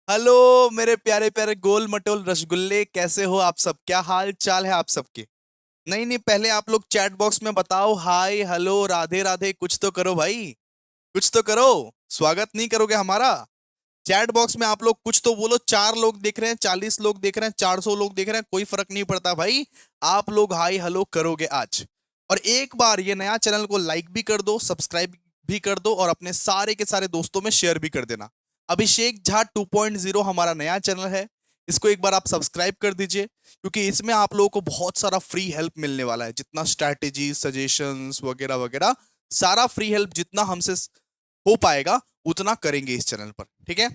Hello मेरे प्यारे प्यारे गोल मटोल रसगुल्ले, कैसे हो आप सब? क्या हाल चाल है आप सबके? नहीं नहीं, पहले आप लोग चैट बॉक्स में बताओ, हाय हेलो राधे राधे, कुछ तो करो भाई, कुछ तो करो। स्वागत नहीं करोगे हमारा? चैट बॉक्स में आप लोग कुछ तो बोलो। 4 लोग देख रहे हैं, 40 लोग देख रहे हैं, 400 लोग देख रहे हैं, कोई फर्क नहीं पड़ता भाई। आप लोग हाय हेलो करोगे आज। और एक बार ये नया चैनल को लाइक भी कर दो, सब्सक्राइब भी कर दो, और अपने सारे के सारे दोस्तों में शेयर भी कर देना। अभिषेक झा 2.0 हमारा नया चैनल है। इसको एक बार आप सब्सक्राइब कर दीजिए, क्योंकि इसमें आप लोगों को बहुत सारा फ्री हेल्प मिलने वाला है। जितना स्ट्रैटेजी सजेशंस वगैरह वगैरह, सारा फ्री हेल्प जितना हमसे हो पाएगा उतना करेंगे इस चैनल पर, ठीक है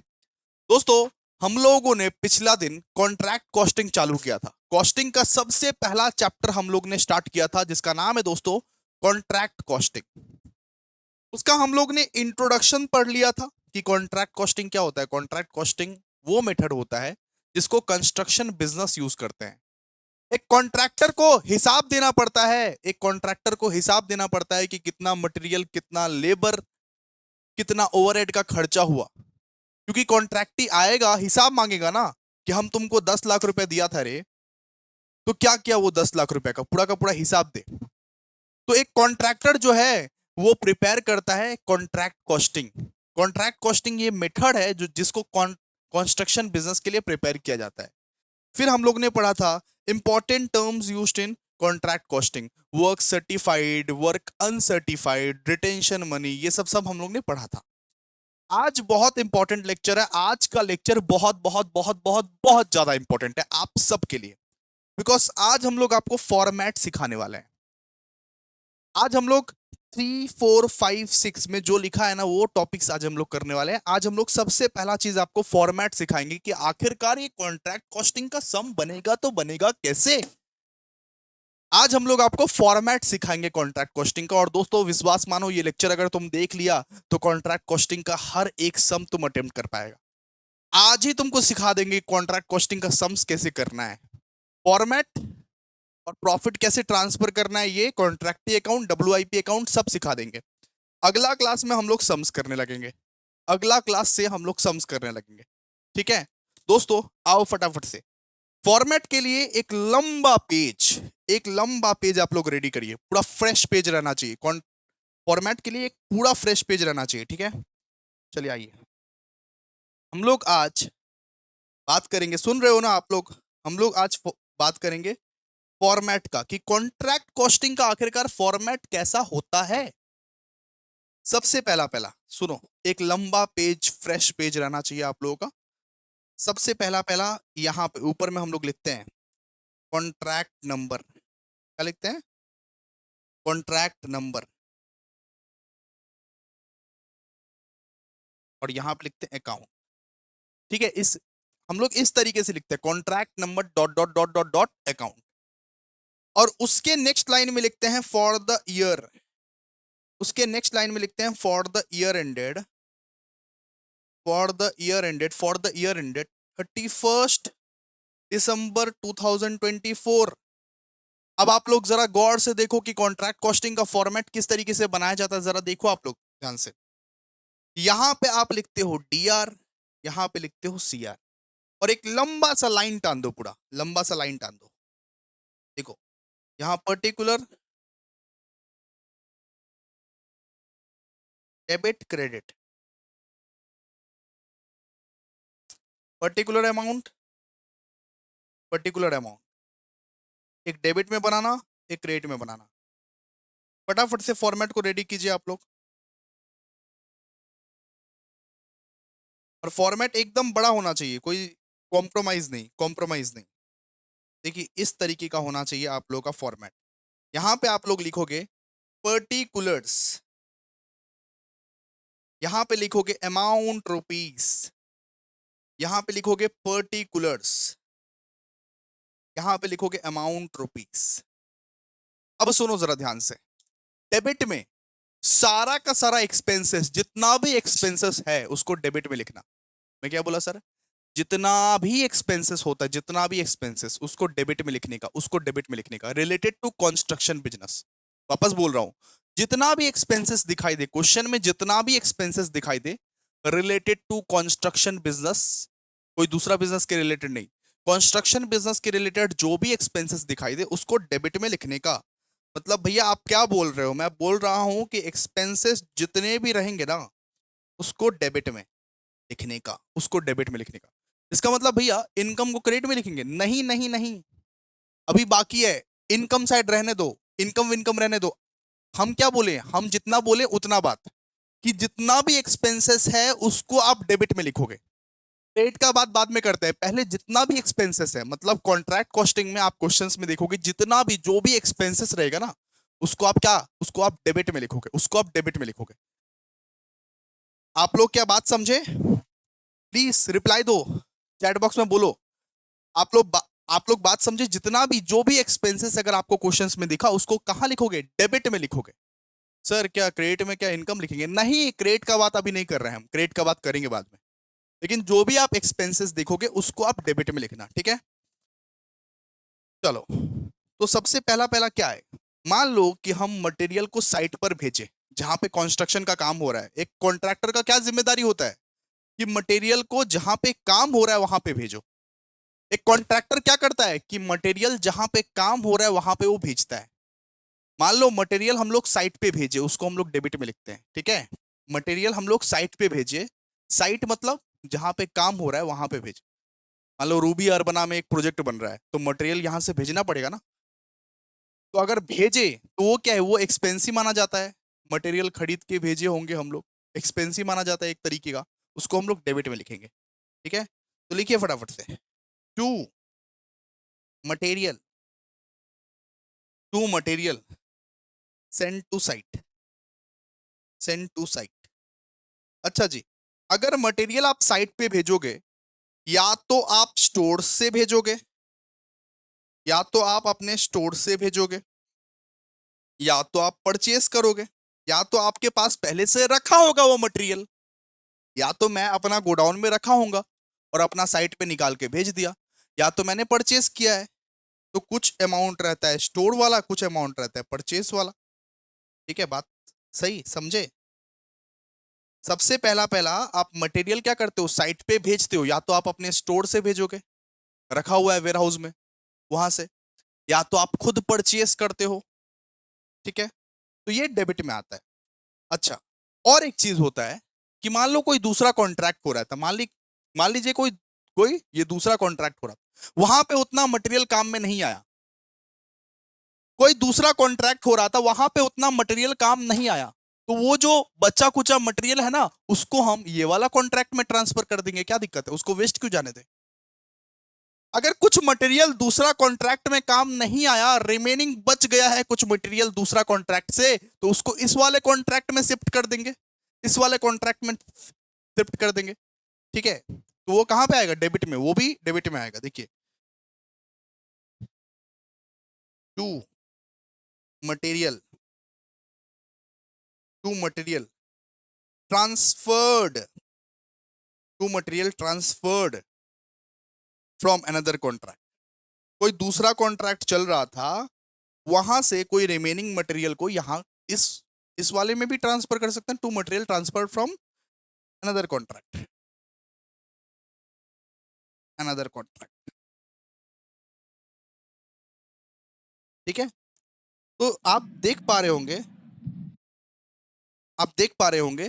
दोस्तों? हम लोगों ने पिछला दिन कॉन्ट्रैक्ट कॉस्टिंग चालू किया था। कॉस्टिंग का सबसे पहला चैप्टर हम लोग ने स्टार्ट किया था, जिसका नाम है दोस्तों कॉन्ट्रैक्ट कॉस्टिंग। उसका हम लोग ने इंट्रोडक्शन पढ़ लिया था कि कॉन्ट्रैक्ट कॉस्टिंग क्या होता है। कॉन्ट्रैक्ट कॉस्टिंग वो मेथड होता है जिसको कंस्ट्रक्शन बिजनेस यूज करते हैं। एक कॉन्ट्रैक्टर को हिसाब देना पड़ता है, एक कॉन्ट्रैक्टर को हिसाब देना पड़ता है कि कितना मटेरियल, कितना लेबर, कितना ओवरहेड का खर्चा हुआ। क्योंकि कॉन्ट्रैक्टी आएगा, हिसाब मांगेगा ना कि हम तुमको 10 लाख रुपए दिया था रे, तो क्या किया वो 10 लाख रुपए का पूरा हिसाब दे। तो एक कॉन्ट्रैक्टर जो है वो प्रिपेयर करता है कॉन्ट्रैक्ट कॉस्टिंग। कॉन्ट्रैक्ट कॉस्टिंग ये मेथड है जो जिसको कंस्ट्रक्शन बिजनेस के लिए प्रिपेयर किया जाता है। फिर हम लोग ने पढ़ा था important terms used in contract costing, work certified, work uncertified, retention money, ये सब सब हम लोग ने पढ़ा था। आज बहुत इंपॉर्टेंट लेक्चर है। आज का लेक्चर बहुत बहुत बहुत बहुत बहुत ज्यादा इंपॉर्टेंट है आप सबके लिए, बिकॉज आज हम लोग आपको फॉर्मेट सिखाने वाले हैं। आज हम लोग 3, 4, 5, 6 में जो लिखा है ना वो टॉपिक्स आज हम लोग करने वाले हैं। आज हम लोग सबसे पहला चीज आपको फॉर्मेट सिखाएंगे कि आखिरकार ये कॉन्ट्रैक्ट कॉस्टिंग का सम बनेगा तो बनेगा कैसे। आज हम लोग आपको फॉर्मेट सिखाएंगे कॉन्ट्रैक्ट कॉस्टिंग का। और दोस्तों विश्वास मानो, ये लेक्चर अगर तुम देख लिया तो कॉन्ट्रैक्ट कॉस्टिंग का हर एक सम तुम अटेम्प्ट कर पाएगा। आज ही तुमको सिखा देंगे कॉन्ट्रैक्ट कॉस्टिंग का सम्स कैसे करना है, फॉर्मेट और प्रॉफिट कैसे ट्रांसफर करना है, ये कॉन्ट्रैक्टी अकाउंट, डब्ल्यूआईपी अकाउंट सब सिखा देंगे। अगला क्लास में हम लोग सम्स करने लगेंगे। अगला क्लास से हम लोग सम्स करने लगेंगे, ठीक है दोस्तों? आओ फटाफट से। फॉर्मेट के लिए एक लंबा पेज आप लोग रेडी करिए। पूरा फ्रेश पेज रहना चाहिए। फॉर्मेट के लिए एक पूरा फ्रेश पेज रहना चाहिए, ठीक है? चलिए आइए, हम लोग आज बात करेंगे, सुन रहे हो ना आप लोग? हम लोग आज बात करेंगे फॉर्मेट का, कि कॉन्ट्रैक्ट कॉस्टिंग का आखिरकार फॉर्मेट कैसा होता है। सबसे पहला पहला सुनो, एक लंबा पेज, फ्रेश पेज रहना चाहिए आप लोगों का। सबसे पहला पहला यहां पे ऊपर में हम लोग लिखते हैं कॉन्ट्रैक्ट नंबर। क्या लिखते हैं? Contract number. और यहां पे लिखते हैं अकाउंट, ठीक है? इस हम लोग इस तरीके से लिखते हैं contract number dot dot dot dot dot account. और उसके नेक्स्ट लाइन में लिखते हैं फॉर द ईयर। उसके नेक्स्ट लाइन में लिखते हैं for the year ended, for the year ended 31 दिसंबर 2024। अब आप लोग जरा गौर से देखो कि कॉन्ट्रैक्ट कॉस्टिंग का फॉर्मेट किस तरीके से बनाया जाता है। जरा देखो आप लोग ध्यान से। यहां पे आप लिखते हो डीआर, यहां पे लिखते हो सीआर, और एक लंबा सा लाइन टान दो, पूरा लंबा सा लाइन टान दो। देखो यहां particular, debit, credit, particular amount, particular amount, एक डेबिट में बनाना, एक क्रेडिट में बनाना। फटाफट से फॉर्मेट को रेडी कीजिए आप लोग। और फॉर्मेट एकदम बड़ा होना चाहिए, कोई कॉम्प्रोमाइज नहीं, कॉम्प्रोमाइज नहीं। देखिए इस तरीके का होना चाहिए आप लोगों का फॉर्मेट। यहां पे आप लोग लिखोगे पर्टिकुलर्स, यहां पे लिखोगे अमाउंट रुपीस, यहां पे लिखोगे पर्टिकुलर्स, यहां पे लिखोगे अमाउंट रुपीस। अब सुनो जरा ध्यान से। डेबिट में सारा का सारा एक्सपेंसेस, जितना भी एक्सपेंसेस है उसको डेबिट में लिखना। मैं क्या बोला सर? जितना भी एक्सपेंसेस होता है, जितना भी एक्सपेंसेस, उसको डेबिट में लिखने का, उसको डेबिट में लिखने का, रिलेटेड टू कंस्ट्रक्शन बिजनेस। वापस बोल रहा हूं, जितना भी एक्सपेंसेस दिखाई दे क्वेश्चन में, जितना भी एक्सपेंसेस दिखाई दे रिलेटेड टू कंस्ट्रक्शन बिजनेस, कोई दूसरा बिजनेस के रिलेटेड नहीं। कंस्ट्रक्शन बिजनेस के रिलेटेड जो भी एक्सपेंसेस दिखाई दे उसको डेबिट में लिखने का। मतलब भैया आप क्या बोल रहे हो, मैं बोल रहा हूं कि एक्सपेंसेस जितने भी रहेंगे ना उसको डेबिट में लिखने का, उसको डेबिट में लिखने का। इसका मतलब भैया इनकम को क्रेडिट में लिखेंगे? नहीं नहीं नहीं, अभी बाकी है। इनकम साइड रहने दो, इनकम विनकम रहने दो। हम क्या बोले, हम जितना बोले उतना बात, कि जितना भी एक्सपेंसेस है उसको आप डेबिट में लिखोगे। क्रेडिट का बात बाद में करते हैं, पहले जितना भी एक्सपेंसेस है, मतलब कॉन्ट्रैक्ट कॉस्टिंग में आप क्वेश्चंस में देखोगे जितना भी जो भी एक्सपेंसेस रहेगा ना उसको आप क्या, उसको आप डेबिट में लिखोगे, उसको आप डेबिट में लिखोगे। आप लोग क्या बात समझे? प्लीज रिप्लाई दो, चैट बॉक्स में बोलो। आप लोग आप लोग बात समझे? जितना भी जो भी एक्सपेंसेस अगर आपको क्वेश्चंस में दिखा उसको कहां लिखोगे? डेबिट में लिखोगे। सर क्या क्रेडिट में क्या इनकम लिखेंगे? नहीं, क्रेडिट का बात अभी नहीं कर रहे हैं हम, क्रेडिट का बात करेंगे बाद में। लेकिन जो भी आप एक्सपेंसेस देखोगे उसको आप डेबिट में लिखना, ठीक है? चलो, तो सबसे पहला पहला क्या है, मान लो कि हम मटेरियल को साइट पर भेजें जहां पे कंस्ट्रक्शन का काम हो रहा है। एक कॉन्ट्रैक्टर का क्या जिम्मेदारी होता है कि मटेरियल को जहां पे काम हो रहा है वहां पे भेजो। एक कॉन्ट्रैक्टर क्या करता है कि मटेरियल जहां पे काम हो रहा है वहां पे वो भेजता है। मान लो मटेरियल हम लोग साइट पे भेजे, उसको हम लोग डेबिट में लिखते हैं, ठीक है? मटेरियल हम लोग साइट पे भेजे, साइट मतलब जहां पे काम हो रहा है वहां पे भेजे। मान लो रूबी अर्बना में एक प्रोजेक्ट बन रहा है तो मटेरियल यहां से भेजना पड़ेगा ना। तो अगर भेजे तो वो क्या है, वो एक्सपेंसिव माना जाता है। मटेरियल खरीद के भेजे होंगे हम लोग, एक्सपेंसिव माना जाता है एक तरीके का, उसको हम लोग डेबिट में लिखेंगे, ठीक है? तो लिखिए फटाफट से, to material, to material send to site, send to site. अच्छा जी, अगर मटेरियल आप साइट पे भेजोगे, या तो आप स्टोर से भेजोगे, या तो आप अपने स्टोर से भेजोगे, या तो आप परचेस करोगे, या तो आपके पास पहले से रखा होगा वो मटेरियल, या तो मैं अपना गोडाउन में रखा होगा और अपना साइट पे निकाल के भेज दिया, या तो मैंने परचेस किया है। तो कुछ अमाउंट रहता है स्टोर वाला, कुछ अमाउंट रहता है परचेस वाला, ठीक है? बात सही समझे? सबसे पहला पहला आप मटेरियल क्या करते हो, साइट पे भेजते हो, या तो आप अपने स्टोर से भेजोगे, रखा हुआ है वेयर हाउस में वहां से, या तो आप खुद परचेस करते हो, ठीक है? तो ये डेबिट में आता है। अच्छा, और एक चीज होता है कि मान लो कोई दूसरा कॉन्ट्रैक्ट हो रहा था, मान लीजिए कोई कोई ये दूसरा कॉन्ट्रैक्ट हो रहा था, वहां पे उतना मटेरियल काम में नहीं आया। कोई दूसरा कॉन्ट्रैक्ट हो रहा था, वहां पे उतना मटेरियल काम नहीं आया, तो वो जो बचा कुचा मटेरियल है ना उसको हम ये वाला कॉन्ट्रैक्ट में ट्रांसफर कर देंगे, क्या दिक्कत है? उसको वेस्ट क्यों जाने दें? अगर कुछ मटेरियल दूसरा कॉन्ट्रैक्ट में काम नहीं आया, रिमेनिंग बच गया है कुछ मटेरियल दूसरा कॉन्ट्रैक्ट से, तो उसको इस वाले कॉन्ट्रैक्ट में शिफ्ट कर देंगे, इस वाले कॉन्ट्रैक्ट में शिफ्ट कर देंगे, ठीक है? तो वो कहां पे आएगा? डेबिट में, वो भी डेबिट में आएगा। देखिए, to material, to material transferred, to material transferred from another contract. कोई दूसरा कॉन्ट्रैक्ट चल रहा था, वहां से कोई रिमेनिंग मटेरियल को यहाँ इस इस वाले में भी ट्रांसफर कर सकते हैं। To material transfer from another contract, another contract, ठीक है? तो आप देख पा रहे होंगे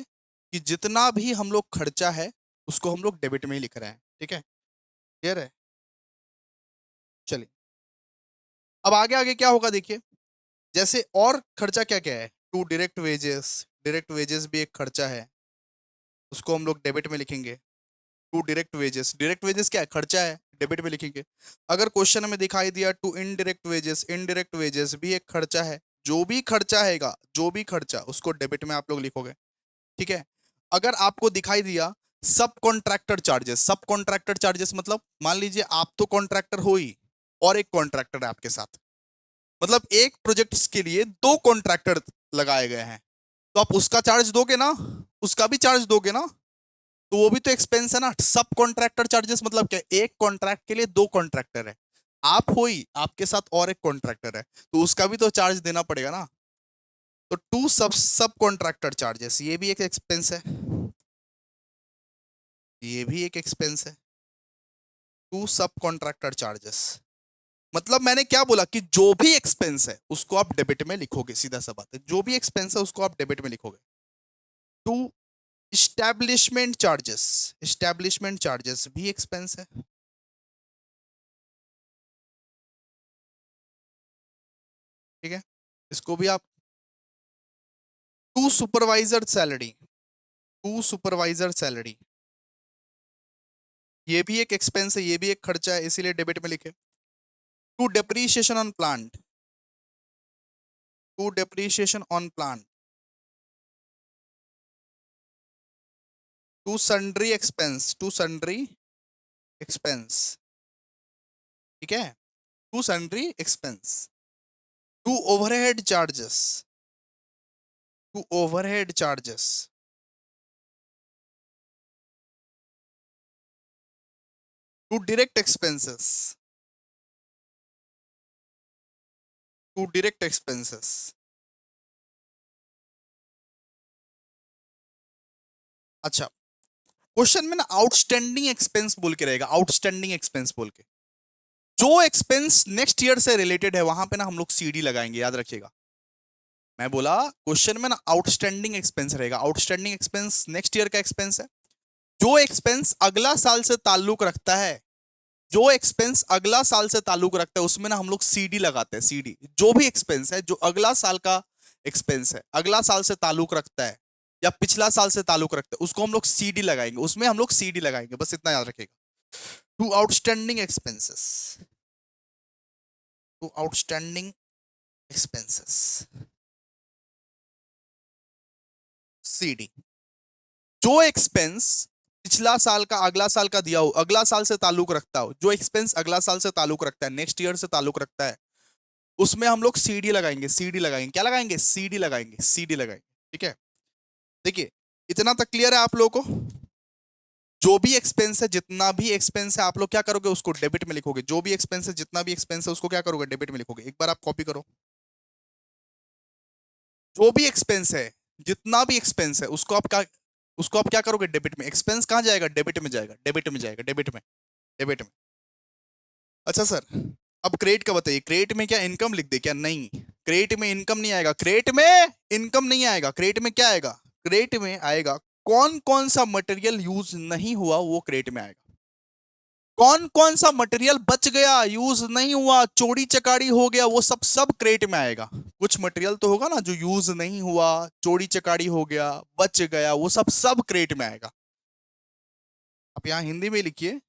कि जितना भी हम लोग खर्चा है उसको हम लोग डेबिट में ही लिख रहे हैं, ठीक है? क्लियर है? चलिए, अब आगे आगे क्या होगा देखिए। जैसे और खर्चा क्या क्या है, to direct wages, direct wages भी एक खर्चा है, उसको हम लोग डेबिट में लिखेंगे। To direct wages, direct wages क्या है? खर्चा है, डेबिट में लिखेंगे। अगर क्वेश्चन में दिखाई दिया to indirect wages, indirect wages भी एक खर्चा है, जो भी खर्चा हैगा, जो भी खर्चा उसको डेबिट में आप लोग लिखोगे, ठीक है? अगर आपको दिखाई दिया सब कॉन्ट्रैक्टर चार्जेस, सब कॉन्ट्रैक्टर चार्जेस मतलब मान लीजिए आप तो कॉन्ट्रैक्टर हो ही और एक कॉन्ट्रैक्टर है आपके साथ, मतलब एक प्रोजेक्ट के लिए दो कॉन्ट्रैक्टर लगाए गए हैं, तो आप उसका चार्ज दोगे ना, उसका भी चार्ज दोगे ना, तो वो भी तो एक्सपेंस है ना। सब कॉन्ट्रैक्टर चार्जेस मतलब क्या, एक कॉन्ट्रैक्ट के लिए दो कॉन्ट्रैक्टर है, आप हो ही, आपके साथ और एक कॉन्ट्रैक्टर है, तो उसका भी तो चार्ज देना पड़ेगा ना। तो टू सब सब कॉन्ट्रैक्टर चार्जेस, ये भी एक एक्सपेंस है, ये भी एक एक्सपेंस है, टू सब कॉन्ट्रैक्टर चार्जेस। मतलब मैंने क्या बोला कि जो भी एक्सपेंस है उसको आप डेबिट में लिखोगे, सीधा सा बात है, जो भी एक्सपेंस है उसको आप डेबिट में लिखोगे। To establishment charges, establishment charges भी एक्सपेंस है, ठीक है, इसको भी आप। To supervisor salary, to supervisor salary, ये भी एक एक्सपेंस है, ये भी एक खर्चा है, इसीलिए डेबिट में लिखे। To depreciation on plant, to depreciation on plant. To sundry expense, to sundry expense, ठीक है, to sundry expense. To overhead charges, to overhead charges. To direct expenses, to direct expenses. अच्छा, क्वेश्चन में ना outstanding expense बोल के रहेगा, outstanding expense बोल के। जो एक्सपेंस नेक्स्ट ईयर से रिलेटेड है वहां पे ना हम लोग सीडी लगाएंगे, याद रखिएगा। मैं बोला क्वेश्चन में ना आउटस्टैंडिंग एक्सपेंस रहेगा, आउटस्टैंडिंग एक्सपेंस नेक्स्ट ईयर का एक्सपेंस है। जो एक्सपेंस अगला साल से ताल्लुक रखता है, जो एक्सपेंस अगला साल से ताल्लुक रखता है उसमें ना हम लोग सीडी लगाते हैं, सीडी। जो भी एक्सपेंस है जो अगला साल का एक्सपेंस है, अगला साल से ताल्लुक रखता है या पिछला साल से ताल्लुक रखता है, उसको हम लोग सीडी लगाएंगे, उसमें हम लोग सीडी लगाएंगे, बस इतना याद रखिएगा। To outstanding expenses, to outstanding expenses, CD. जो एक्सपेंस पिछला साल का अगला साल का दिया हो, अगला साल से ताल्लुक रखता हो, जो एक्सपेंस अगला साल से ताल्लुक रखता है, नेक्स्ट ईयर से ताल्लुक रखता है, उसमें हम लोग सीडी लगाएंगे, सीडी लगाएंगे, क्या लगाएंगे, सीडी लगाएंगे, सीडी लगाएंगे, ठीक है। देखिए इतना तक क्लियर है आप लोगों को। जो भी एक्सपेंस है, जितना भी एक्सपेंस है, आप लोग क्या करोगे, उसको डेबिट में लिखोगे। जो भी एक्सपेंस है, जितना भी एक्सपेंस है, उसको क्या करोगे, डेबिट में लिखोगे। एक बार आप कॉपी करो। जो भी एक्सपेंस है, जितना भी एक्सपेंस है, उसको आप क्या करोगे, डेबिट में। एक्सपेंस कहां जाएगा, डेबिट में जाएगा, डेबिट में जाएगा, डेबिट में, डेबिट में। अच्छा सर, अब क्रेडिट का बताइए, क्रेडिट में क्या इनकम लिख दे क्या, नहीं, क्रेडिट में इनकम नहीं आएगा, क्रेडिट में इनकम नहीं आएगा। क्रेडिट में क्या आएगा, क्रेडिट में आएगा कौन कौन सा मटेरियल यूज नहीं हुआ, वो क्रेडिट में आएगा। कौन कौन सा मटेरियल बच गया, यूज नहीं हुआ, चोरी चकारी हो गया, वो सब सब क्रेडिट में आएगा। कुछ मटेरियल तो होगा ना जो यूज नहीं हुआ, चोरी चकारी हो गया, बच गया, वो सब सब क्रेडिट में आएगा। आप यहां हिंदी में लिखिए,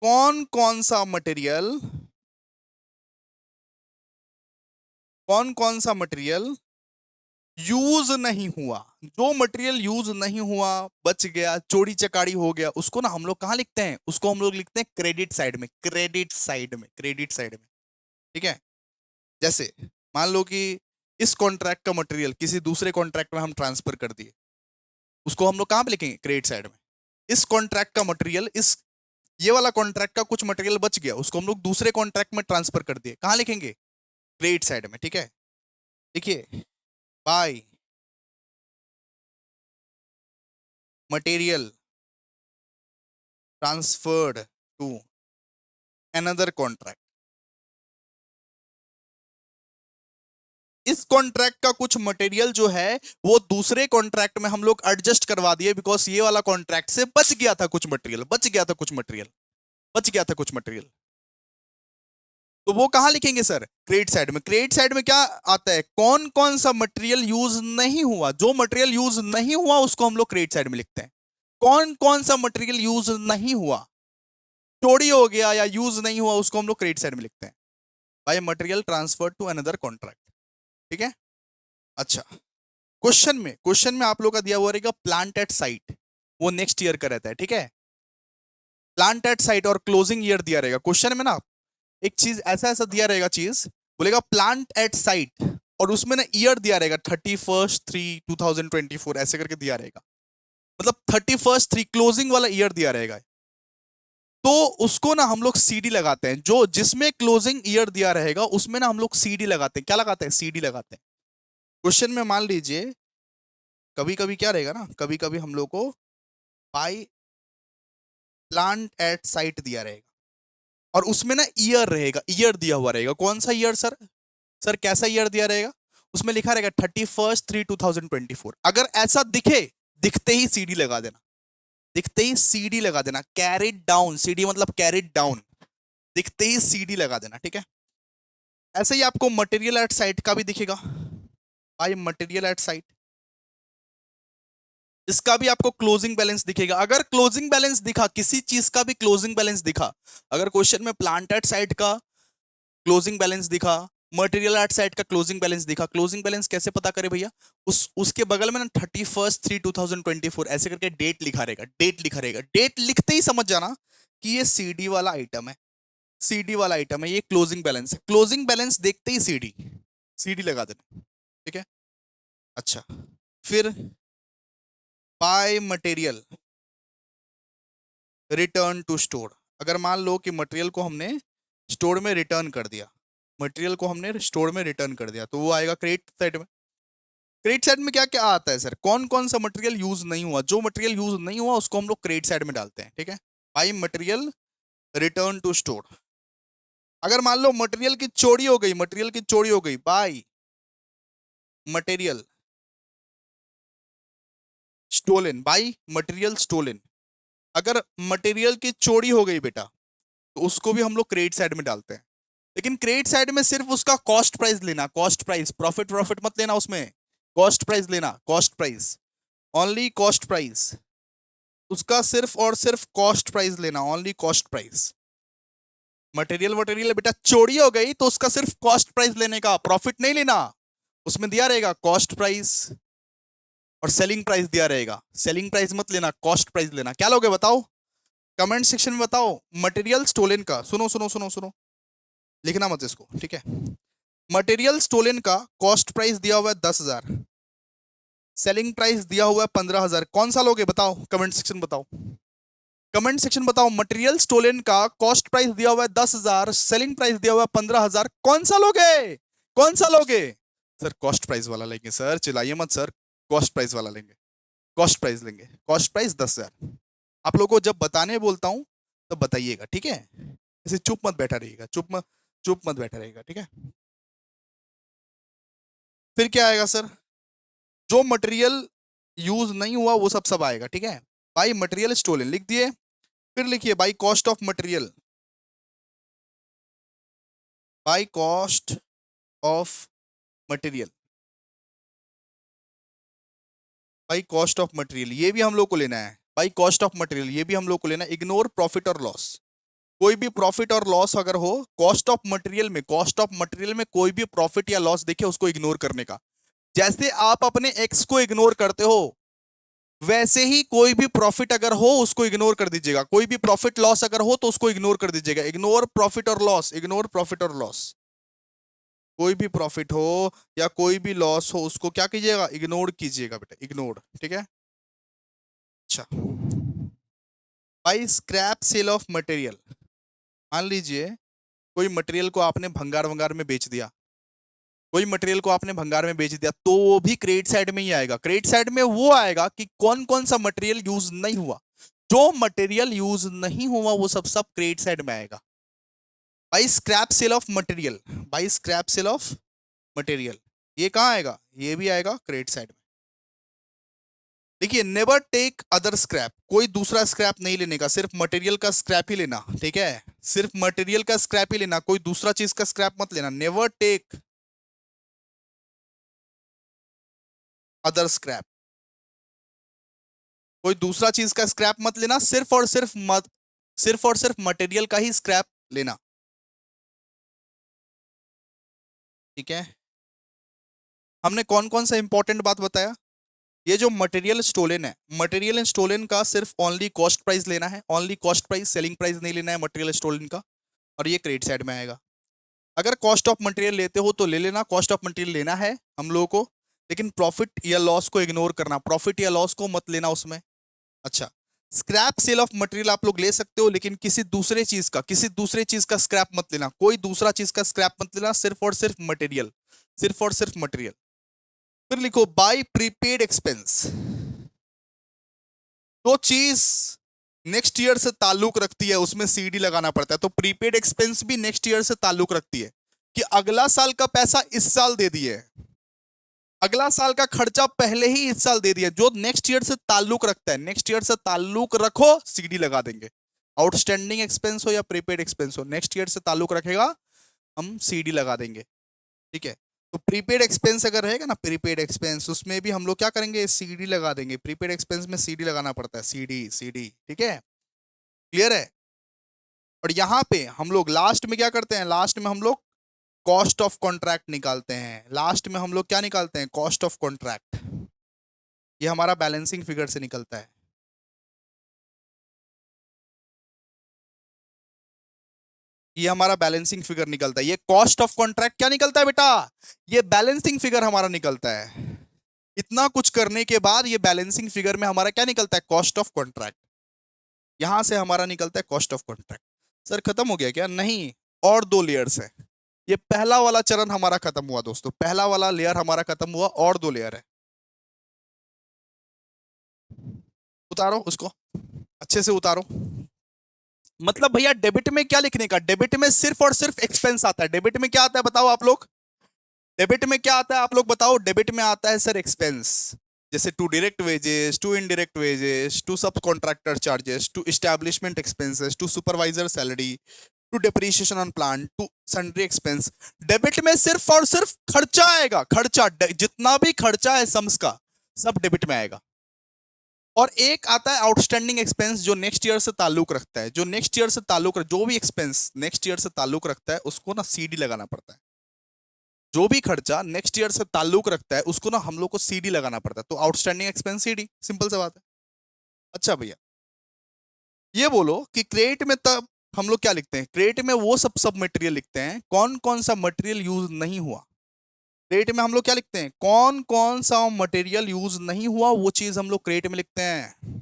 कौन कौन सा मटेरियल, कौन कौन सा मटेरियल यूज नहीं हुआ। जो मटेरियल यूज नहीं हुआ, बच गया, चोरी चकारी हो गया, उसको ना हम लोग कहां लिखते हैं, उसको हम लोग लिखते हैं क्रेडिट साइड में, क्रेडिट साइड में, क्रेडिट साइड में, ठीक है। जैसे मान लो कि इस कॉन्ट्रैक्ट का मटेरियल किसी दूसरे कॉन्ट्रैक्ट में हम ट्रांसफर कर दिए, उसको हम लोग कहां पे लिखेंगे, क्रेडिट साइड में। इस कॉन्ट्रैक्ट का मटेरियल, इस ये वाला कॉन्ट्रैक्ट का कुछ मटेरियल बच गया, उसको हम लोग दूसरे कॉन्ट्रैक्ट में ट्रांसफर कर दिए, कहां लिखेंगे, क्रेडिट साइड में, ठीक है। देखिए, by material transferred to another contract, इस कॉन्ट्रैक्ट का कुछ मटेरियल जो है वो दूसरे कॉन्ट्रैक्ट में हम लोग एडजस्ट करवा दिए, बिकॉज ये वाला कॉन्ट्रैक्ट से बच गया था कुछ मटेरियल, बच गया था कुछ मटेरियल, बच गया था कुछ मटेरियल। तो वो कहां लिखेंगे सर, क्रेडिट साइड में। क्रेडिट साइड में क्या आता है, कौन कौन सा मटेरियल यूज नहीं हुआ, जो मटेरियल यूज नहीं हुआ उसको हम लोग क्रेडिट साइड में लिखते हैं। कौन कौन सा मटेरियल यूज नहीं हुआ, चोरी हो गया या यूज नहीं हुआ, उसको हम लोग क्रेडिट साइड में लिखते हैं, by material transfer to another contract, ठीक है। अच्छा, क्वेश्चन में आप लोग का दिया हुआ रहेगा प्लांट एट साइट, वो नेक्स्ट ईयर का रहता है, ठीक है। प्लांट एट साइट और क्लोजिंग ईयर दिया रहेगा क्वेश्चन में ना, एक चीज ऐसा ऐसा दिया रहेगा, चीज बोलेगा प्लांट एट साइट, और उसमें ना ईयर दिया रहेगा 31/3/2024 ऐसे करके दिया रहेगा, मतलब 31/3 क्लोजिंग वाला ईयर दिया रहेगा। तो उसको ना हम लोग सीडी लगाते हैं, जो जिसमें क्लोजिंग ईयर दिया रहेगा उसमें ना हम लोग सीडी लगाते हैं, क्या लगाते हैं, सीडी लगाते हैं। क्वेश्चन में मान लीजिए कभी कभी क्या रहेगा ना, कभी कभी हम लोग को बाय प्लांट एट साइट दिया रहेगा और उसमें ना ईयर रहेगा, ईयर दिया हुआ रहेगा। कौन सा ईयर सर? सर कैसा ईयर दिया रहेगा? उसमें लिखा रहेगा 31/3/2024। अगर ऐसा दिखे, दिखते ही सीडी लगा देना, दिखते ही सीडी लगा देना। कैरिड डाउन, सीडी मतलब कैरिड डाउन, दिखते ही सीडी लगा देना, ठीक है। ऐसे ही आपको मटेरियल एट साइट का भी दिखेगा भाई, मटेरियल एट साइट, इसका भी आपको क्लोजिंग बैलेंस दिखेगा। अगर क्लोजिंग बैलेंस दिखा, किसी चीज का भी क्लोजिंग बैलेंस दिखा, अगर क्वेश्चन में प्लांट एट साइट का क्लोजिंग बैलेंस दिखा, मटेरियल एट साइट का क्लोजिंग बैलेंस दिखा, क्लोजिंग बैलेंस कैसे पता करें भैया? उसके बगल में ना 31/3/2024 ऐसे करके डेट लिखा रहेगा, डेट लिखा रहेगा। डेट लिखते ही समझ जाना कि ये सीडी वाला आइटम है, सीडी वाला आइटम है, ये क्लोजिंग बैलेंस है। क्लोजिंग बैलेंस देखते ही सीडी, सीडी लगा देना, ठीक है। अच्छा, फिर by material return to store. अगर मान लो कि मटेरियल को हमने स्टोर में रिटर्न कर दिया, मटेरियल को हमने स्टोर में रिटर्न कर दिया, तो वो आएगा क्रेडिट साइड में। क्रेडिट साइड में क्या क्या आता है सर? कौन कौन सा मटेरियल यूज नहीं हुआ? जो मटेरियल यूज नहीं हुआ उसको हम लोग क्रेडिट साइड में डालते हैं, ठीक है। By material return to store. अगर मान लो मटेरियल की चोरी हो गई, मटेरियल की चोरी हो गई, by material stolen, by material stolen. अगर मटेरियल की चोरी हो गई बेटा, तो उसको भी हम लोग क्रेडिट साइड में डालते हैं। लेकिन क्रेडिट साइड में सिर्फ उसका कॉस्ट प्राइस लेना, कॉस्ट प्राइस, प्रॉफिट प्रॉफिट मत लेना उसमें, कॉस्ट प्राइस लेना, cost price, only cost price. उसका सिर्फ और सिर्फ कॉस्ट प्राइस लेना, only cost price. Material material बेटा चोरी हो गई तो उसका सिर्फ कॉस्ट प्राइस लेने का, प्रॉफिट नहीं लेना। उसमें दिया रहेगा कॉस्ट प्राइस और सेलिंग प्राइस दिया रहेगा, सेलिंग प्राइस मत लेना, कॉस्ट प्राइस लेना। क्या लोगे बताओ, कमेंट सेक्शन में बताओ। मटेरियल स्टोलन का, सुनो सुनो सुनो सुनो, लिखना मत इसको, ठीक है। मटेरियल स्टोलन का कॉस्ट प्राइस दिया हुआ है 10,000, सेलिंग प्राइस दिया हुआ है 15,000। कौन सा लोगे बताओ, कमेंट सेक्शन बताओ, कमेंट सेक्शन बताओ। मटेरियल स्टोलन का कॉस्ट प्राइस दिया हुआ है 10,000, सेलिंग प्राइस दिया हुआ है 15,000, कौन सा लोगे? कौन सा लोगे? सर कॉस्ट प्राइस वाला लेंगे सर, चिल्लाइए मत सर, कॉस्ट प्राइस वाला लेंगे, कॉस्ट प्राइस लेंगे, कॉस्ट प्राइस 10,000। आप लोगों को जब बताने बोलता हूं तो बताइएगा, ठीक है। ऐसे चुप मत बैठा रहिएगा, चुप मत बैठा रहिएगा, ठीक है। फिर क्या आएगा सर? जो मटेरियल यूज नहीं हुआ वो सब आएगा, ठीक है। बाई मटेरियल स्टोलन लिख दिए। फिर लिखिए by cost of material, by cost of material, by cost of material, ये भी हम लोग को लेना है। बाई कॉस्ट ऑफ मटेरियल ये भी हम लोग को लेना है। इग्नोर प्रॉफिट और लॉस। कोई भी प्रॉफिट और लॉस अगर हो कॉस्ट ऑफ मटेरियल में, कॉस्ट ऑफ मटेरियल में कोई भी प्रॉफिट या लॉस देखे उसको इग्नोर करने का। जैसे आप अपने एक्स को इग्नोर करते हो, वैसे ही कोई भी प्रॉफिट अगर हो उसको इग्नोर कर दीजिएगा, कोई भी प्रॉफिट लॉस अगर हो तो उसको इग्नोर कर दीजिएगा। इग्नोर प्रॉफिट और लॉस, इग्नोर प्रॉफिट और लॉस। कोई भी प्रॉफिट हो या कोई भी लॉस हो उसको क्या कीजिएगा, इग्नोर कीजिएगा बेटा, इग्नोर, ठीक है। अच्छा, by scrap sale of material. मान लीजिए कोई मटेरियल को आपने भंगार वंगार में बेच दिया, कोई मटेरियल को आपने भंगार में बेच दिया, तो वो भी क्रेडिट साइड में ही आएगा। क्रेडिट साइड में वो आएगा कि कौन कौन सा मटेरियल यूज नहीं हुआ। जो मटेरियल यूज नहीं हुआ वो सब सब क्रेडिट साइड में आएगा। By scrap sale of material, by scrap sale of material, ये कहां आएगा? ये भी आएगा क्रेडिट साइड में। देखिए, नेवर टेक अदर स्क्रैप, कोई दूसरा स्क्रैप नहीं लेने का, सिर्फ मटेरियल का स्क्रैप ही लेना, ठीक है। सिर्फ मटेरियल का स्क्रैप ही लेना, कोई दूसरा चीज का स्क्रैप मत लेना। नेवर टेक अदर स्क्रैप, कोई दूसरा चीज का स्क्रैप मत लेना, सिर्फ और सिर्फ मटेरियल का ही स्क्रैप लेना, ठीक है। हमने कौन कौन सा इंपॉर्टेंट बात बताया? ये जो मटेरियल स्टोलन है, मटेरियल स्टोलन का सिर्फ ओनली कॉस्ट प्राइस लेना है, only cost price, selling price नहीं लेना है मटेरियल स्टोलन का, और ये क्रेडिट साइड में आएगा। अगर कॉस्ट ऑफ मटेरियल लेते हो तो ले लेना, कॉस्ट ऑफ मटेरियल लेना है हम लोगों को, लेकिन प्रॉफिट या लॉस को इग्नोर करना, प्रॉफिट या लॉस को मत लेना उसमें। अच्छा, स्क्रैप सेल ऑफ मटेरियल आप लोग ले सकते हो, लेकिन किसी दूसरे चीज का स्क्रैप मत लेना, कोई दूसरा चीज का स्क्रैप मत लेना, सिर्फ और सिर्फ मटेरियल, सिर्फ और सिर्फ मटेरियल। फिर लिखो बाय प्रीपेड एक्सपेंस। जो चीज नेक्स्ट ईयर से ताल्लुक रखती है, उसमें सीडी लगाना पड़ता है। तो प्रीपेड एक्सपेंस भी नेक्स्ट ईयर से ताल्लुक रखती है कि अगला साल का पैसा इस साल दे दिए, अगला साल का खर्चा पहले ही इस साल दे दिया। जो नेक्स्ट ईयर से ताल्लुक रखता है, नेक्स्ट ईयर से ताल्लुक रखो, सीडी लगा देंगे। आउटस्टैंडिंग एक्सपेंस हो या प्रीपेड एक्सपेंस हो, नेक्स्ट ईयर से ताल्लुक रखेगा, हम सीडी लगा देंगे। ठीक है। तो प्रीपेड एक्सपेंस अगर रहेगा ना, प्रीपेड एक्सपेंस, उसमें भी हम लोग क्या करेंगे, सीडी लगा देंगे। प्रीपेड एक्सपेंस में सीडी लगाना पड़ता है, सीडी सीडी। ठीक है, क्लियर है। और यहाँ पे हम लोग लास्ट में क्या करते हैं, लास्ट में हम लोग कॉस्ट ऑफ कॉन्ट्रैक्ट निकालते हैं। लास्ट में हम लोग क्या निकालते हैं, कॉस्ट ऑफ कॉन्ट्रैक्ट। ये हमारा बैलेंसिंग फिगर से निकलता है। ये हमारा बैलेंसिंग फिगर निकलता है। ये कॉस्ट ऑफ कॉन्ट्रैक्ट क्या निकलता है बेटा, ये बैलेंसिंग फिगर हमारा निकलता है। इतना कुछ करने के बाद ये बैलेंसिंग फिगर में हमारा क्या निकलता है, कॉस्ट ऑफ कॉन्ट्रैक्ट। यहां से हमारा निकलता है कॉस्ट ऑफ कॉन्ट्रैक्ट। सर खत्म हो गया क्या, नहीं, और 2 लेयर्स है। ये पहला वाला चरण हमारा खत्म हुआ दोस्तों, पहला वाला लेयर हमारा खत्म हुआ, और 2 लेयर है। उतारो उसको, अच्छे से उतारो। मतलब भैया डेबिट में क्या लिखने का, डेबिट में सिर्फ और सिर्फ एक्सपेंस आता है। डेबिट में क्या आता है बताओ आप लोग, डेबिट में क्या आता है आप लोग बताओ। डेबिट में आता है सर एक्सपेंस, जैसे to direct wages, to indirect wages, to sub contractor charges, to establishment expenses, to supervisor salary, to depreciation on plant, to sundry expense. Debit में सिर्फ और सिर्फ खर्चा आएगा, खर्चा, जितना भी खर्चा है सम्स का, सब डेबिट में आएगा। और एक आता है आउटस्टैंडिंग एक्सपेंस, जो नेक्स्ट ईयर से ताल्लुक रखता है। जो नेक्स्ट ईयर से ताल्लुक, जो भी एक्सपेंस नेक्स्ट ईयर से ताल्लुक रखता है, उसको ना सीडी लगाना पड़ता है। जो भी खर्चा नेक्स्ट ईयर से ताल्लुक रखता है, उसको ना हम लोग को सीडी लगाना पड़ता है। तो आउटस्टैंडिंग एक्सपेंस सीडी, सिंपल सी बात है। अच्छा भैया, ये बोलो कि क्रेडिट में तब हम लोग क्या लिखते हैं, क्रेडिट में वो सब मटेरियल लिखते हैं, कौन कौन सा मटेरियल यूज नहीं हुआ। क्रेडिट में हम लोग क्या लिखते हैं, कौन कौन सा मटेरियल यूज नहीं हुआ, वो चीज हम लोग क्रेडिट में लिखते हैं।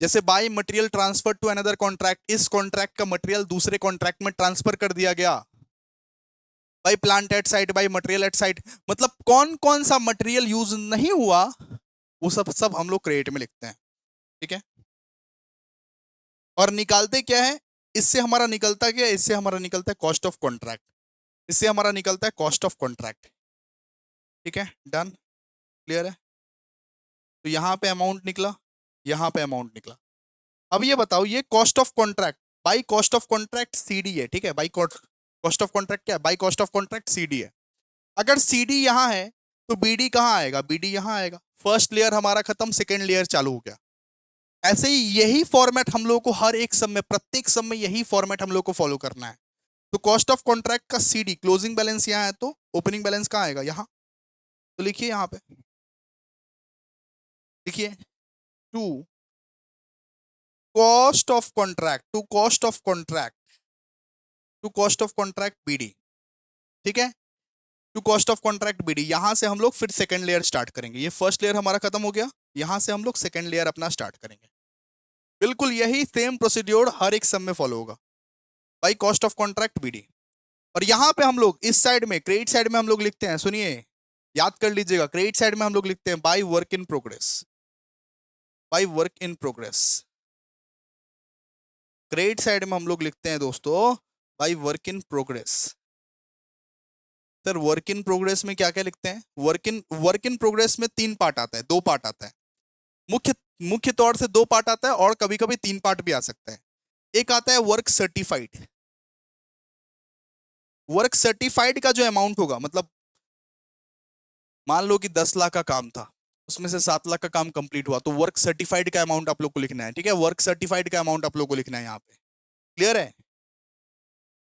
जैसे by material transfer to another contract, इस कॉन्ट्रैक्ट का मटेरियल दूसरे कॉन्ट्रैक्ट में ट्रांसफर कर दिया गया। By plant at site, by material at site, मतलब कौन कौन सा मटेरियल यूज नहीं हुआ, वो सब सब हम लोग क्रेडिट में लिखते हैं। ठीक है। और निकालते क्या है, इससे हमारा निकलता क्या है, इससे हमारा निकलता है कॉस्ट ऑफ कॉन्ट्रैक्ट। इससे हमारा निकलता है कॉस्ट ऑफ कॉन्ट्रैक्ट। ठीक है, डन, क्लियर है। तो यहां पे अमाउंट निकला, यहां पे अमाउंट निकला। अब ये बताओ, ये cost of contract by cost of contract CD है। ठीक है, बाई कॉस्ट ऑफ कॉन्ट्रैक्ट क्या है, by cost of contract CD है। अगर सीडी यहां है तो बीडी कहां आएगा, बीडी यहां आएगा। फर्स्ट लेयर हमारा खत्म, सेकेंड लेयर चालू हो गया। ऐसे ही यही फॉर्मेट हम लोग को हर एक सब में, प्रत्येक सब में यही फॉर्मेट हम लोग को फॉलो करना है। तो कॉस्ट ऑफ कॉन्ट्रैक्ट का सीडी, क्लोजिंग बैलेंस यहाँ है, तो ओपनिंग बैलेंस कहाँ आएगा, यहाँ। तो लिखिए यहाँ पे, लिखिए to cost of contract, to cost of contract, to cost of contract BD. ठीक है, to cost of contract BD. यहां से हम लोग फिर सेकंड लेयर स्टार्ट करेंगे। ये फर्स्ट लेयर हमारा खत्म हो गया, यहां से हम लोग सेकंड लेयर अपना स्टार्ट करेंगे। बिल्कुल यही सेम प्रोसीड्योर हर एक सब में फॉलो होगा, by cost of contract BD. और यहां पे हम लोग इस साइड में, क्रेडिट साइड में हम लोग लिखते हैं, सुनिए, याद कर लीजिएगा, क्रेडिट साइड में हम लोग लिखते हैं by work in progress, by work in progress. Credit side में हम लोग लिखते हैं दोस्तों by work in progress. Sir work in progress में क्या क्या लिखते हैं, वर्क इन प्रोग्रेस में 3 पार्ट आता है, 2 पार्ट आता है। मुख्य मुख्य तौर से 2 पार्ट आता है, और कभी कभी 3 पार्ट भी आ सकता है। एक आता है वर्क सर्टिफाइड। वर्क सर्टिफाइड का जो अमाउंट होगा, मतलब मान लो कि 10 लाख का काम था, उसमें से 7 लाख का काम कंप्लीट हुआ, तो वर्क सर्टिफाइड का अमाउंट आप लोग को लिखना है। ठीक है, वर्क सर्टिफाइड का अमाउंट आप लोग को लिखना है यहाँ पे, क्लियर है।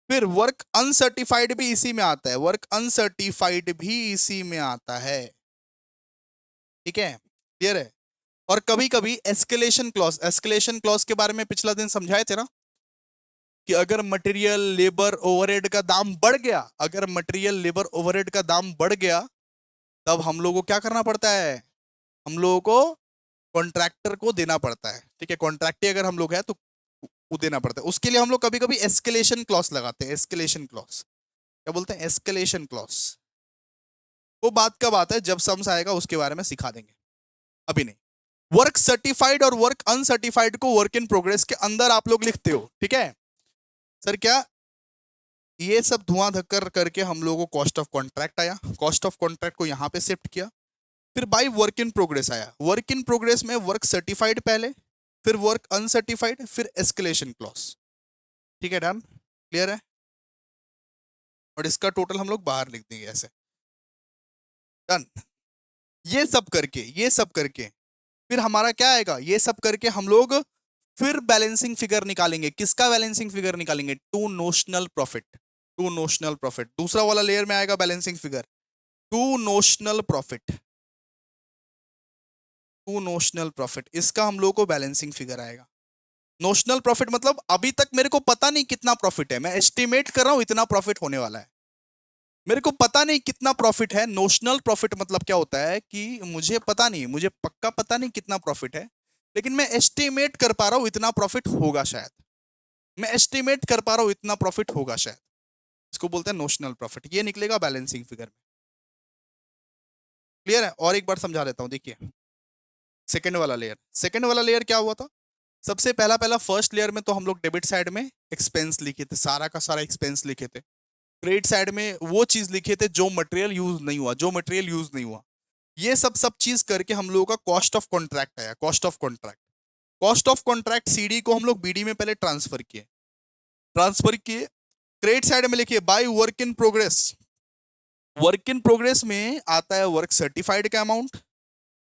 फिर वर्क अनसर्टिफाइड भी इसी में आता है, वर्क अनसर्टिफाइड भी इसी में आता है। ठीक है, क्लियर है। और कभी कभी एस्केलेशन क्लॉज, एस्केलेशन क्लॉज के बारे में पिछला दिन समझाए थे ना, कि अगर मटेरियल लेबर ओवरहेड का दाम बढ़ गया, अगर मटेरियल लेबर ओवरहेड का दाम बढ़ गया, तब हम लोगों को क्या करना पड़ता है, हम लोगों को कॉन्ट्रैक्टर को देना पड़ता है। ठीक है, कॉन्ट्रैक्टी अगर हम लोग है तो वो देना पड़ता है। उसके लिए हम लोग कभी कभी एस्केलेशन क्लॉज लगाते हैं। एस्केलेशन क्लॉज क्या बोलते हैं, एस्केलेशन क्लॉज। वो बात का बात है, जब सम्स आएगा उसके बारे में सिखा देंगे, अभी नहीं। वर्क सर्टिफाइड और वर्क अनसर्टिफाइड को वर्क इन प्रोग्रेस के अंदर आप लोग लिखते हो, ठीक है सर। क्या ये सब धुआं धक्कर करके हम लोगों को कॉस्ट ऑफ कॉन्ट्रैक्ट आया, कॉस्ट ऑफ कॉन्ट्रैक्ट को यहां पे शिफ्ट किया, फिर बाई वर्क इन प्रोग्रेस आया। वर्क इन प्रोग्रेस में वर्क सर्टिफाइड पहले, फिर वर्क अनसर्टिफाइड, फिर एस्केलेशन क्लॉज, ठीक है डन, क्लियर है। और इसका टोटल हम लोग बाहर लिख देंगे ऐसे, डन। ये सब करके फिर हमारा क्या आएगा, ये सब करके हम लोग फिर बैलेंसिंग फिगर निकालेंगे। किसका बैलेंसिंग फिगर निकालेंगे? To notional profit, to notional profit दूसरा वाला लेयर में आएगा balancing figure, to notional profit, to notional profit, इसका हम लोग को बैलेंसिंग फिगर आएगा। नोशनल प्रॉफिट मतलब अभी तक मेरे को पता नहीं कितना प्रॉफिट है, मैं एस्टिमेट कर रहा हूं इतना प्रॉफिट होने वाला है, मेरे को पता नहीं कितना प्रॉफिट है। नोशनल प्रॉफिट मतलब क्या होता है कि मुझे पता नहीं, मुझे पक्का पता नहीं कितना प्रॉफिट है, लेकिन मैं एस्टिमेट कर पा रहा हूं इतना प्रॉफिट होगा शायद, मैं एस्टिमेट कर पा रहा हूं इतना प्रॉफिट होगा शायद, इसको बोलते हैं नोशनल प्रॉफिट। ये निकलेगा बैलेंसिंग फिगर में, क्लियर है। और एक बार समझा देता हूं, देखिए सेकंड वाला लेयर क्या हुआ था? सबसे पहला पहला फर्स्ट लेयर में तो हम लोग डेबिट साइड में एक्सपेंस लिखे थे, सारा का सारा एक्सपेंस लिखे थे। क्रेडिट साइड में वो चीज लिखे थे जो मटेरियल यूज नहीं हुआ, जो मटेरियल यूज नहीं हुआ। ये सब चीज करके हम लोगों का कॉस्ट ऑफ कॉन्ट्रैक्ट आया, cost of contract. Cost of contract CD को हम लोग बीडी में पहले ट्रांसफर किए। क्रेडिट साइड में लिखिए by work in progress, work in progress में आता है वर्क सर्टिफाइड का अमाउंट,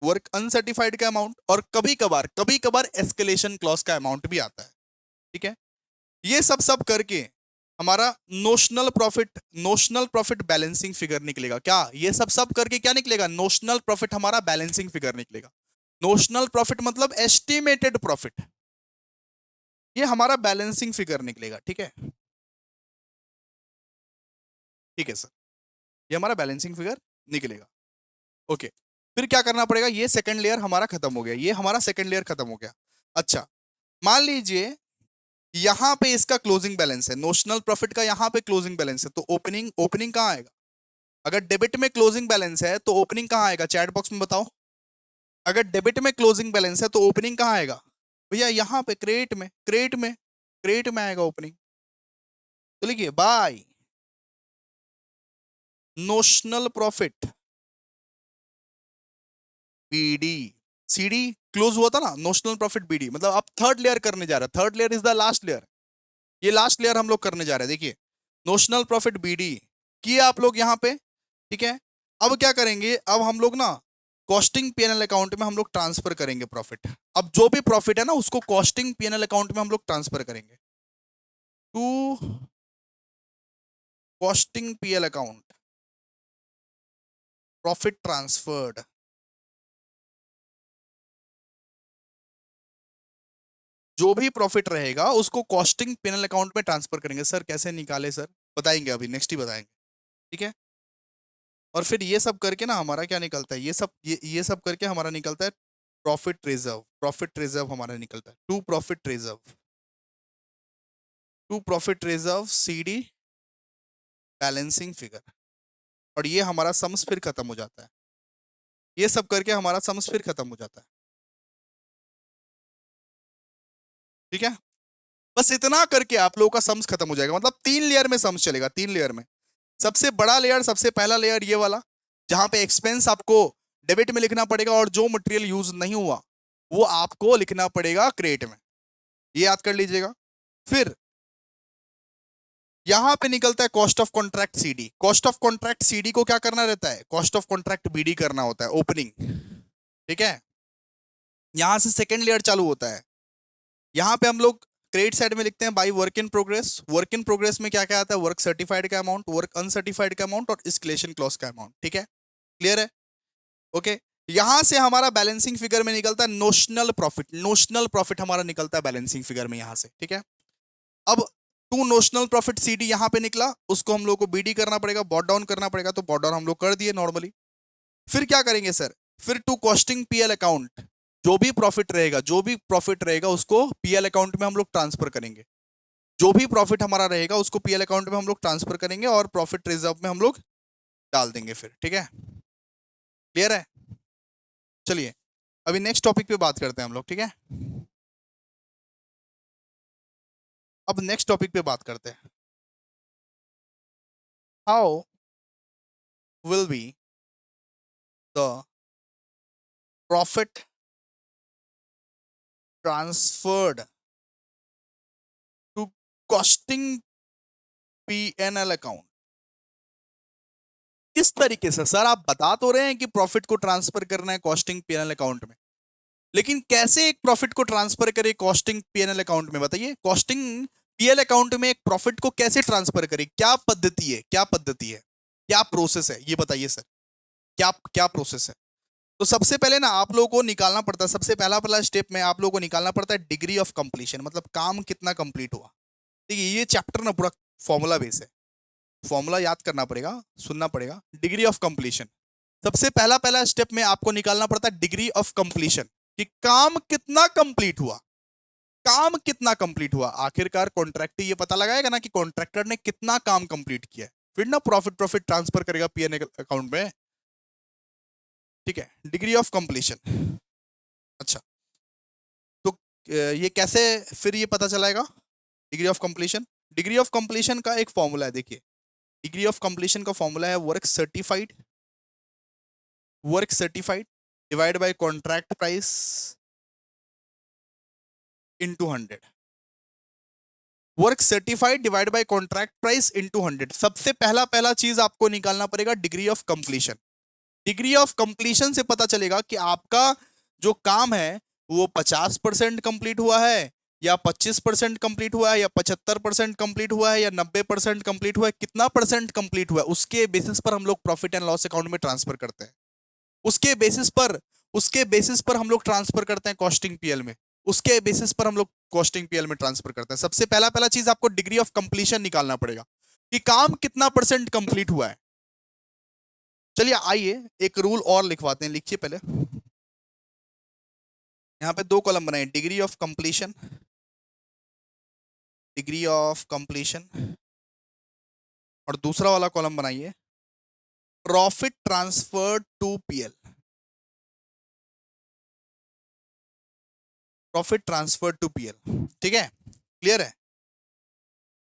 वर्क अनसर्टिफाइड का अमाउंट, और कभी कभार एस्केलेशन क्लॉज का अमाउंट भी आता है, ठीक है। ये सब करके हमारा नोशनल प्रॉफिट बैलेंसिंग फिगर निकलेगा। क्या ये सब करके क्या निकलेगा? नोशनल प्रॉफिट हमारा बैलेंसिंग फिगर निकलेगा। नोशनल प्रॉफिट मतलब एस्टिमेटेड प्रॉफिट, ये हमारा बैलेंसिंग फिगर निकलेगा, ठीक है, ठीक है सर, ये हमारा बैलेंसिंग फिगर निकलेगा। ओके, फिर क्या करना पड़ेगा? ये सेकंड लेयर हमारा खत्म हो गया, ये हमारा सेकंड लेयर खत्म हो गया। अच्छा, मान लीजिए यहां पे इसका क्लोजिंग बैलेंस है, नोशनल प्रॉफिट का यहां पे क्लोजिंग बैलेंस है, तो ओपनिंग ओपनिंग कहां आएगा? अगर डेबिट में क्लोजिंग बैलेंस है तो ओपनिंग कहां आएगा? चैट बॉक्स में बताओ। अगर डेबिट में क्लोजिंग बैलेंस है तो ओपनिंग कहां आएगा? भैया यहां पे क्रेडिट में आएगा ओपनिंग। तो लिखिए by notional profit BD, CD close हुआ था ना, नोशनल प्रॉफिट बीडी, मतलब आप थर्ड लेयर करने जा रहे हैं, third layer is the last layer, ये लास्ट लेयर हम लोग करने जा रहे हैं। देखिए नोशनल प्रॉफिट बीडी किए आप लोग यहां पे, ठीक है। अब क्या करेंगे? अब हम लोग ना कॉस्टिंग पीएनएल अकाउंट में हम लोग ट्रांसफर करेंगे प्रॉफिट। अब जो भी प्रॉफिट है ना उसको कॉस्टिंग पीएनएल अकाउंट में हम लोग ट्रांसफर करेंगे, to costing PL account, profit transferred. जो भी प्रॉफिट रहेगा उसको कॉस्टिंग पीएनएल अकाउंट में ट्रांसफर करेंगे। सर कैसे निकाले सर? बताएंगे अभी, नेक्स्ट ही बताएंगे, ठीक है। और फिर ये सब करके ना हमारा क्या निकलता है, ये सब करके हमारा निकलता है प्रॉफिट रिजर्व, प्रॉफिट रिजर्व हमारा निकलता है to profit reserve CD balancing figure. और ये हमारा सम्स फिर खत्म हो जाता है, ये सब करके हमारा सम्स फिर खत्म हो जाता है, ठीक है। बस इतना करके आप लोगों का सम्स खत्म हो जाएगा, मतलब 3 लेयर में सम्स चलेगा, 3 लेयर में। सबसे बड़ा लेयर, सबसे पहला लेयर ये वाला, जहां पे एक्सपेंस आपको डेबिट में लिखना पड़ेगा और जो मटेरियल यूज नहीं हुआ वो आपको लिखना पड़ेगा क्रेडिट में, ये याद कर लीजिएगा। फिर यहां पे निकलता है cost of contract CD. Cost of contract CD को क्या करना रहता है? कॉस्ट ऑफ कॉन्ट्रैक्ट बीडी करना होता है, ओपनिंग, ठीक है। यहां से सेकेंड लेयर चालू होता है। यहां पे हम लोग क्रेडिट साइड में लिखते हैं by work in progress. Work in progress में क्या क्या आता है? वर्क सर्टिफाइड का अमाउंट, वर्क अनसर्टिफाइड का अमाउंट और एस्केलेशन क्लॉज का अमाउंट, ठीक है, क्लियर है। ओके, यहां से हमारा बैलेंसिंग फिगर में निकलता है नोशनल प्रॉफिट, नोशनल प्रॉफिट हमारा निकलता है बैलेंसिंग फिगर में यहां से, ठीक है। अब टू नोशनल प्रॉफिट सीडी यहां पे निकला, उसको हम लोग को बीडी करना पड़ेगा, बॉट डाउन करना पड़ेगा, तो बॉट डाउन हम लोग कर दिए नॉर्मली। फिर क्या करेंगे सर? फिर टू कॉस्टिंग पीएल अकाउंट, जो भी प्रॉफिट रहेगा उसको पीएल अकाउंट में हम लोग ट्रांसफर करेंगे, जो भी प्रॉफिट हमारा रहेगा उसको पीएल अकाउंट में हम लोग ट्रांसफर करेंगे और प्रॉफिट रिजर्व में हम लोग डाल देंगे फिर, ठीक है, क्लियर है। चलिए अभी नेक्स्ट टॉपिक पे बात करते हैं हम लोग, ठीक है। अब नेक्स्ट टॉपिक पे बात करते हैं। How will be the profit transferred to costing PNL account. किस तरीके से सर? आप बता तो रहे हैं कि प्रॉफिट को ट्रांसफर करना है कॉस्टिंग पीएनएल अकाउंट में, लेकिन कैसे एक प्रॉफिट को ट्रांसफर करे कॉस्टिंग पीएनएल अकाउंट में? बताइए, कॉस्टिंग पीएल अकाउंट में एक प्रॉफिट को कैसे ट्रांसफर करे? क्या पद्धति है, क्या पद्धति है, क्या प्रोसेस है, ये बताइए सर। क्या क्या प्रोसेस है? तो सबसे पहले ना आप लोगों को निकालना पड़ता है, सबसे पहला पहला स्टेप में आप लोगों को निकालना पड़ता है डिग्री ऑफ कंप्लीशन, मतलब काम कितना कंप्लीट हुआ। देखिए ये चैप्टर ना पूरा फॉर्मूला बेस है, फॉर्मूला याद करना पड़ेगा, सुनना पड़ेगा। डिग्री ऑफ कंप्लीशन, सबसे पहला पहला स्टेप में आपको निकालना पड़ता है डिग्री ऑफ कंप्लीशन, कि काम कितना कंप्लीट हुआ। काम कितना कंप्लीट हुआ, आखिरकार कॉन्ट्रैक्टर ये पता लगाएगा ना कि कॉन्ट्रैक्टर ने कितना काम कंप्लीट किया है, फिर ना प्रॉफिट प्रॉफिट ट्रांसफर करेगा पीएनएल अकाउंट में, ठीक है। डिग्री ऑफ कंप्लीशन, अच्छा। तो ये कैसे फिर ये पता चलाएगा degree of completion? Degree of completion का एक फॉर्मूला है, देखिए। डिग्री ऑफ कंप्लीशन का फॉर्मूला है work certified divide by contract price into 100। Work certified divide by contract price into 100। सबसे पहला पहला चीज आपको निकालना पड़ेगा degree of completion. Degree of completion से पता चलेगा कि आपका जो काम है वो 50% कंप्लीट हुआ है, या 25% कंप्लीट हुआ है, या 75% कंप्लीट हुआ है, या 90% कंप्लीट हुआ है, कितना परसेंट कंप्लीट हुआ है। उसके बेसिस पर हम लोग प्रॉफिट एंड लॉस अकाउंट में ट्रांसफर करते हैं। उसके बेसिस पर हम लोग ट्रांसफर करते हैं कॉस्टिंग पीएल में। उसके बेसिस पर हम लोग कॉस्टिंग पीएल में ट्रांसफर करते हैं। सबसे पहला पहला चीज आपको डिग्री ऑफ कंप्लीशन निकालना पड़ेगा कि काम कितना परसेंट कंप्लीट हुआ है। चलिए आइए एक रूल और लिखवाते हैं, लिखिए पहले। यहां पे दो कॉलम बनाए, degree of completion, degree of completion, और दूसरा वाला कॉलम बनाइए profit transfer to PL. Profit transfer to PL, ठीक है, क्लियर है।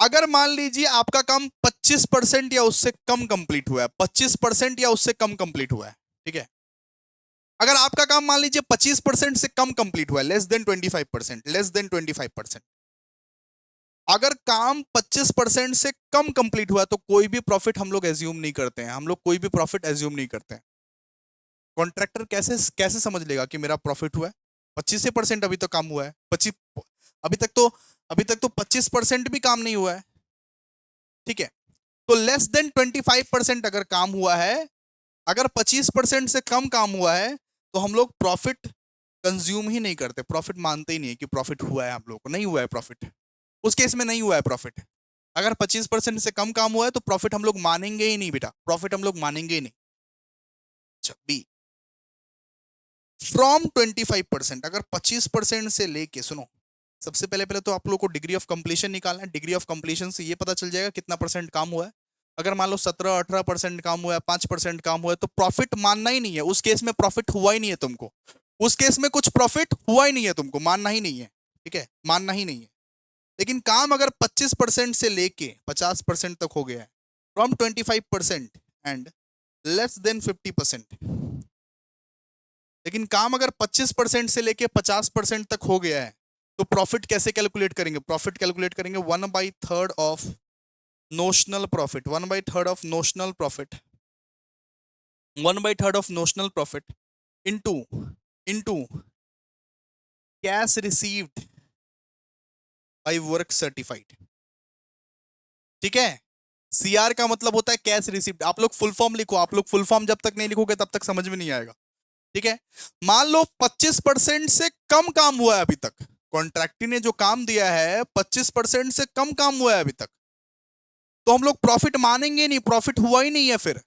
अगर मान लीजिए आपका काम 25% या उससे कम कंप्लीट हुआ है, 25% या उससे कम कंप्लीट हुआ है, ठीक है। अगर आपका काम मान लीजिए 25% से कम कंप्लीट हुआ है, लेस देन 25%, लेस देन 25%, अगर काम 25% से कम कंप्लीट हुआ तो कोई भी प्रॉफिट हम लोग एज्यूम नहीं करते हैं, हम लोग कोई भी प्रॉफिट एज्यूम नहीं करते हैं। कॉन्ट्रैक्टर कैसे कैसे समझ लेगा कि मेरा प्रॉफिट हुआ है? 25% अभी तो काम हुआ है, 25 अभी तक तो अभी तक तो 25% भी काम नहीं हुआ है, ठीक है। तो लेस देन 25% अगर काम हुआ है, अगर 25% से कम काम हुआ है, तो हम लोग प्रॉफिट कंज्यूम ही नहीं करते, प्रॉफिट मानते ही नहीं है कि प्रॉफिट हुआ है। हम लोग को नहीं हुआ है प्रॉफिट, उस केस में नहीं हुआ है प्रॉफिट। अगर 25% से कम काम हुआ है तो प्रॉफिट हम लोग मानेंगे ही नहीं बेटा, प्रॉफिट हम लोग मानेंगे ही नहीं। अच्छा, बी, फ्रॉम 25%, अगर 25% से लेके, सुनो, सबसे पहले पहले तो आप लोग को डिग्री ऑफ कंप्लीशन निकालना है। डिग्री ऑफ कंप्लीशन से ये पता चल जाएगा कितना परसेंट काम हुआ है। अगर मान लो 17-18% काम हुआ है, 5% काम हुआ है, तो प्रॉफिट मानना ही नहीं है, उस केस में प्रॉफिट हुआ ही नहीं है तुमको, उस केस में कुछ प्रॉफिट हुआ ही नहीं है, तुमको मानना ही नहीं है, ठीक है, मानना ही नहीं है। लेकिन काम अगर 25% से लेके 50% तक हो गया है, फ्रॉम 25% एंड लेस देन 50%, लेकिन काम अगर 25% से लेके 50% तक हो गया है, तो प्रॉफिट कैसे कैलकुलेट करेंगे? प्रॉफिट कैलकुलेट करेंगे 1/3 of notional profit, 1/3 of notional profit, 1/3 of notional profit into into cash received by work certified, ठीक है। सीआर का मतलब होता है कैश रिसीव्ड। आप लोग फुल फॉर्म लिखो, आप लोग फुल फॉर्म जब तक नहीं लिखोगे तब तक समझ में नहीं आएगा, ठीक है। मान लो 25% से कम काम हुआ है अभी तक, कॉन्ट्रैक्टर ने जो काम दिया है 25% से कम काम हुआ है अभी तक, तो हम लोग प्रॉफिट मानेंगे नहीं, प्रॉफिट हुआ ही नहीं है। फिर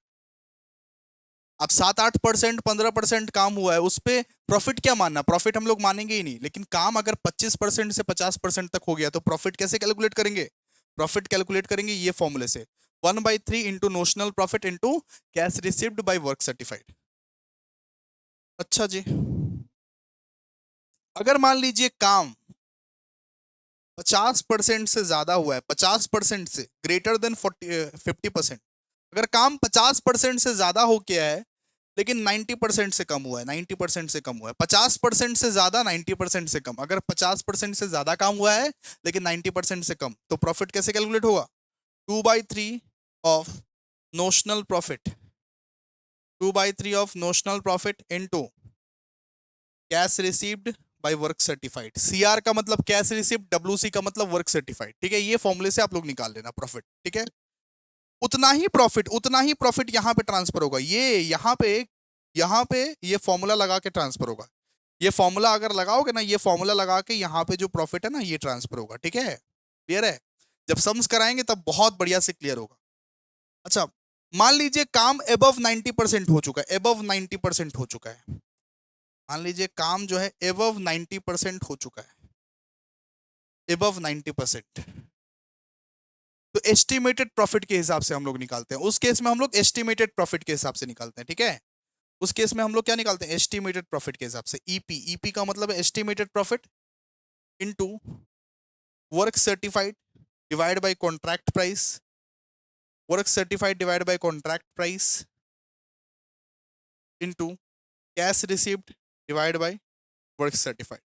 अब 7-8%, 15% काम हुआ है, उस पे प्रॉफिट क्या मानना, प्रॉफिट हम लोग मानेंगे ही नहीं। लेकिन काम अगर 25% से 50% तक हो गया तो प्रॉफिट कैसे कैलकुलेट करेंगे? प्रॉफिट कैलकुलेट करेंगे ये फॉर्मूले से, 1/3 into notional profit into cash received by work certified. अच्छा जी, अगर मान लीजिए काम 50% से ज्यादा हुआ है, 50% से ग्रेटर देन 50%, अगर काम 50% से ज्यादा हो गया है लेकिन 90% से कम हुआ है, 90% से कम हुआ है, 50% से ज्यादा 90% से कम, अगर 50% से ज्यादा काम हुआ है लेकिन 90% से कम, तो प्रॉफिट कैसे कैलकुलेट होगा? 2/3 of notional profit, 2/3 of notional profit into cash received by work certified. CR का मतलब कैश रिसीव्ड, डब्ल्यूसी का मतलब वर्क सर्टिफाइड। ठीक है, ये फॉर्मूले से आप लोग निकाल लेना प्रॉफिट। ठीक है, उतना ही प्रॉफिट यहाँ पे ट्रांसफर होगा। ये यहाँ पे ये फॉर्मूला लगा के ट्रांसफर होगा। ये फॉर्मूला अगर लगाओगे ना, ये फॉर्मूला लगा के यहाँ पे जो प्रॉफिट है ना, ये ट्रांसफर होगा। ठीक है, क्लियर है? जब सम्स कराएंगे तब बहुत बढ़िया से क्लियर होगा। अच्छा, मान लीजिए काम एबव 90% हो चुका है, एबव 90% हो चुका है। मान लीजिए काम जो है एबव 90% हो चुका है, एबव 90%। तो एस्टिमेटेड प्रॉफिट के हिसाब से हम लोग निकालते हैं। उस केस में हम लोग एस्टिमेटेड प्रॉफिट के हिसाब से निकालते हैं। ठीक है, उस केस में हम लोग क्या निकालते हैं? एस्टिमेटेड प्रॉफिट के हिसाब से। ईपी, ईपी का मतलब है estimated profit into work certified divide by contract price, work certified divide by contract price into cash received divide by work certified.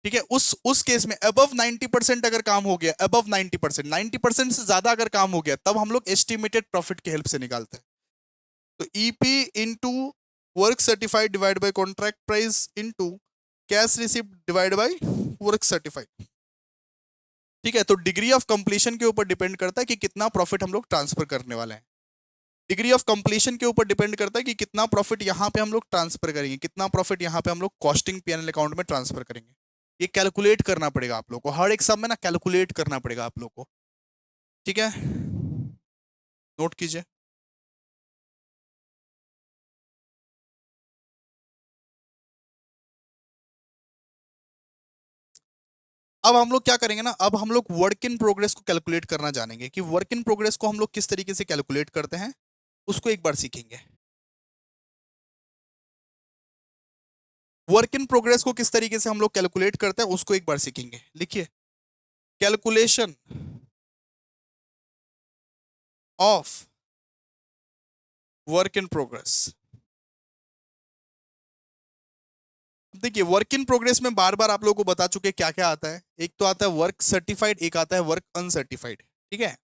ठीक है, उस केस में अबव 90% अगर काम हो गया, अबव 90%, 90% से ज्यादा अगर काम हो गया, तब हम लोग एस्टिमेटेड प्रॉफिट की हेल्प से निकालते हैं। तो EP into work certified divide by contract price into cash received divide by work certified. ठीक है, तो डिग्री ऑफ कंप्लीशन के ऊपर डिपेंड करता है कि कितना प्रॉफिट हम लोग ट्रांसफर करने वाले हैं। डिग्री ऑफ कंप्लीशन के ऊपर डिपेंड करता है कि कितना प्रॉफिट यहाँ पे हम लोग ट्रांसफर करेंगे, कितना प्रॉफिट यहाँ पे हम लोग कॉस्टिंग पीएनएल अकाउंट में ट्रांसफर करेंगे। ये कैलकुलेट करना पड़ेगा आप लोग को, हर एक सब में ना कैलकुलेट करना पड़ेगा आप लोग को। ठीक है, नोट कीजिए। अब हम लोग क्या करेंगे ना, अब हम लोग वर्क इन प्रोग्रेस को कैलकुलेट करना जानेंगे कि वर्क इन प्रोग्रेस को हम लोग किस तरीके से कैलकुलेट करते हैं, उसको एक बार सीखेंगे। वर्क इन प्रोग्रेस को किस तरीके से हम लोग कैलकुलेट करते हैं उसको एक बार सीखेंगे। लिखिए, calculation of work in progress. देखिए, वर्क इन प्रोग्रेस में बार बार आप लोगों को बता चुके क्या क्या आता है। एक तो आता है वर्क सर्टिफाइड, एक आता है वर्क अनसर्टिफाइड। ठीक है,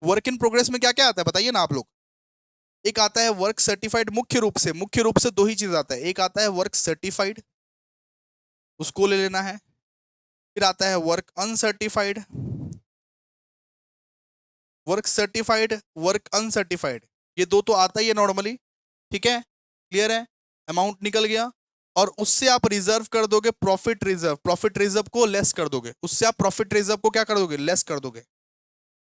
वर्क इन प्रोग्रेस में क्या क्या आता है बताइए ना आप लोग। एक आता है वर्क सर्टिफाइड, मुख्य रूप से दो ही चीज आता है। एक आता है वर्क सर्टिफाइड, उसको ले लेना है। फिर आता है work uncertified, work certified, work uncertified. ये दो तो आता ही है नॉर्मली। ठीक है, क्लियर है? अमाउंट निकल गया और उससे आप रिजर्व कर दोगे प्रॉफिट रिजर्व, प्रॉफिट रिजर्व को लेस कर दोगे, उससे आप प्रॉफिट रिजर्व को क्या कर दोगे? लेस कर दोगे।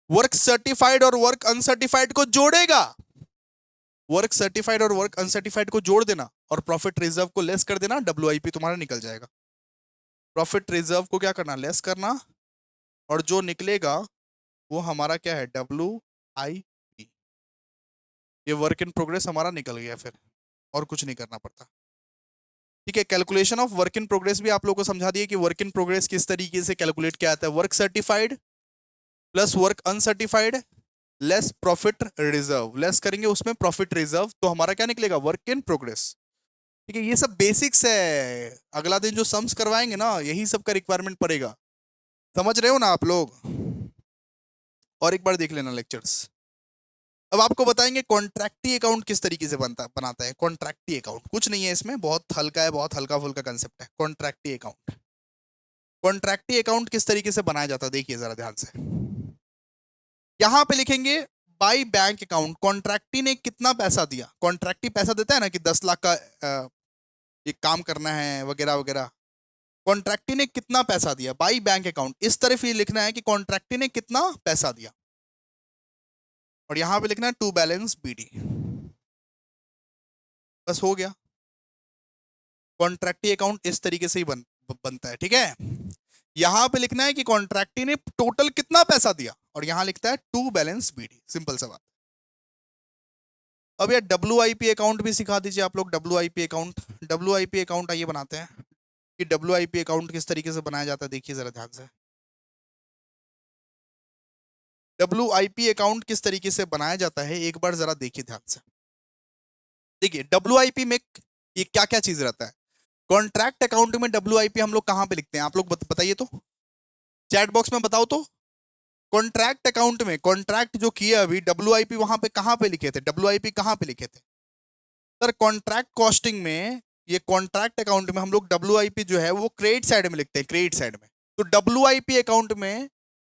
वर्क सर्टिफाइड और वर्क अनसर्टिफाइड को जोड़ेगा, वर्क सर्टिफाइड और वर्क अनसर्टिफाइड को जोड़ देना और प्रॉफिट रिजर्व को लेस कर देना, डब्ल्यूआईपी तुम्हारा निकल जाएगा। प्रॉफिट रिजर्व को क्या करना? लेस करना, और जो निकलेगा वो हमारा क्या है? डब्ल्यूआईपी। ये वर्क इन प्रोग्रेस हमारा निकल गया फिर, और कुछ नहीं करना पड़ता। ठीक है, calculation of work in progress भी आप लोगों को समझा दिए कि वर्क इन प्रोग्रेस किस तरीके से कैलकुलेट किया जाता है। Work certified plus work uncertified less profit reserve, less करेंगे उसमें प्रॉफिट रिजर्व, तो हमारा क्या निकलेगा? Work in progress. ठीक है, ये सब बेसिक्स है। अगला दिन जो सम्स करवाएंगे ना, यही सब का रिक्वायरमेंट पड़ेगा। समझ रहे हो ना आप लोग? और एक बार देख लेना लेक्चर्स। अब आपको बताएंगे कॉन्ट्रैक्टी अकाउंट किस तरीके से बनाता है। कॉन्ट्रैक्टी अकाउंट कुछ नहीं है इसमें, बहुत हल्का है, बहुत हल्का फुल्का कंसेप्ट है कॉन्ट्रैक्टी अकाउंट। कॉन्ट्रैक्टी अकाउंट किस तरीके से बनाया जाता है देखिए जरा ध्यान से। यहां पे लिखेंगे बाई बैंक अकाउंट। कॉन्ट्रैक्टी ने कितना पैसा दिया? कॉन्ट्रैक्टी पैसा देता है ना कि 10 लाख का ये काम करना है वगैरह वगैरह। कॉन्ट्रैक्टी ने कितना पैसा दिया? By bank account. इस तरफ ये लिखना है कि कॉन्ट्रैक्टी ने कितना पैसा दिया, और यहां पे लिखना है टू बैलेंस बीडी। बस हो गया। कॉन्ट्रैक्टी अकाउंट इस तरीके से ही बनता है। ठीक है, यहां पे लिखना है कि कॉन्ट्रैक्टी ने टोटल कितना पैसा दिया, और यहां लिखता है टू बैलेंस बीडी। सिंपल सा बात। अब यार डब्ल्यू आई पी अकाउंट भी सिखा दीजिए आप लोग। W I P account, W I P account आइए बनाते हैं। कि WIP अकाउंट किस तरीके से बनाया जाता है, देखिए जरा ध्यान से। WIP अकाउंट किस तरीके से बनाया जाता है एक बार जरा देखिए ध्यान से। देखिए WIP में ये क्या क्या चीज रहता है। कॉन्ट्रैक्ट अकाउंट में WIP हम लोग कहां पे लिखते हैं, आप लोग बताइए तो, चैट बॉक्स में बताओ तो। कॉन्ट्रैक्ट अकाउंट में कॉन्ट्रैक्ट जो किया अभी WIP वहां पे कहां पे लिखे थे, WIP कहां पे लिखे थे सर? कॉन्ट्रैक्ट कॉस्टिंग में, ये कॉन्ट्रैक्ट अकाउंट में हम लोग WIP जो है वो क्रेडिट साइड में लिखते हैं, क्रेडिट साइड में। तो WIP अकाउंट में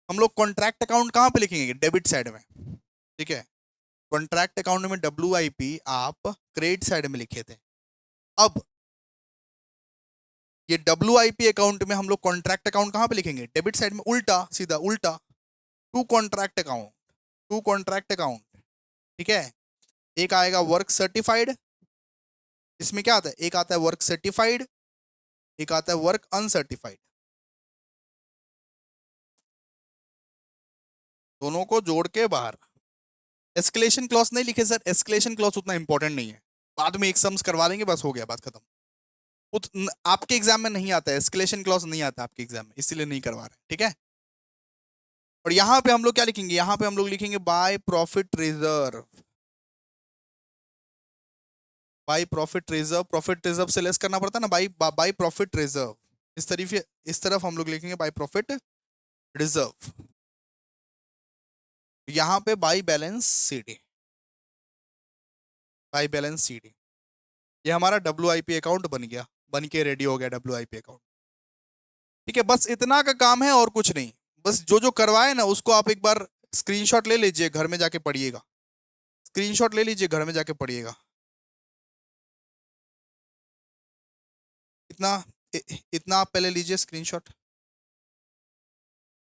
हम लोग कॉन्ट्रैक्ट अकाउंट कहां पे लिखेंगे, डेबिट साइड में, ठीक है। कॉन्ट्रैक्ट अकाउंट में WIP आप क्रेडिट साइड में लिखे थे। अब ये WIP अकाउंट में हम लोग कॉन्ट्रैक्ट अकाउंट कहां पे लिखेंगे, डेबिट साइड में, उल्टा सीधा उल्टा। To contract account, to contract account, ठीक है। एक आएगा वर्क सर्टिफाइड, इसमें क्या आता है, एक आता है वर्क सर्टिफाइड, एक आता है वर्क अनसर्टिफाइड। दोनों को जोड़ के बाहर। एस्केलेशन क्लॉज नहीं लिखे सर, एस्केलेशन क्लॉज उतना इंपॉर्टेंट नहीं है, बाद में एक सम्स करवा लेंगे, बस हो गया, बात खत्म। आपके एग्जाम में नहीं आता है एस्केलेशन क्लॉज, नहीं आता आपके एग्जाम में, इसीलिए नहीं करवा रहे, ठीक है। और यहां पे हम लोग क्या लिखेंगे, यहां पे हम लोग लिखेंगे by profit reserve, by profit reserve. Profit reserve से लेस करना पड़ता है ना, बाय प्रॉफिट रिजर्व। इस तरफ हम लोग लिखेंगे बाय प्रॉफिट रिजर्व। यहां पे by balance CD, by balance CD. ये हमारा WIP अकाउंट बन गया, बन के रेडी हो गया WIP अकाउंट, ठीक है। बस इतना का काम है और कुछ नहीं। बस जो जो करवाए ना उसको आप एक बार स्क्रीनशॉट ले लीजिए, घर में जाके पढ़िएगा, स्क्रीनशॉट ले लीजिए, घर में जाके पढ़िएगा। इतना इतना आप पहले लीजिए स्क्रीनशॉट,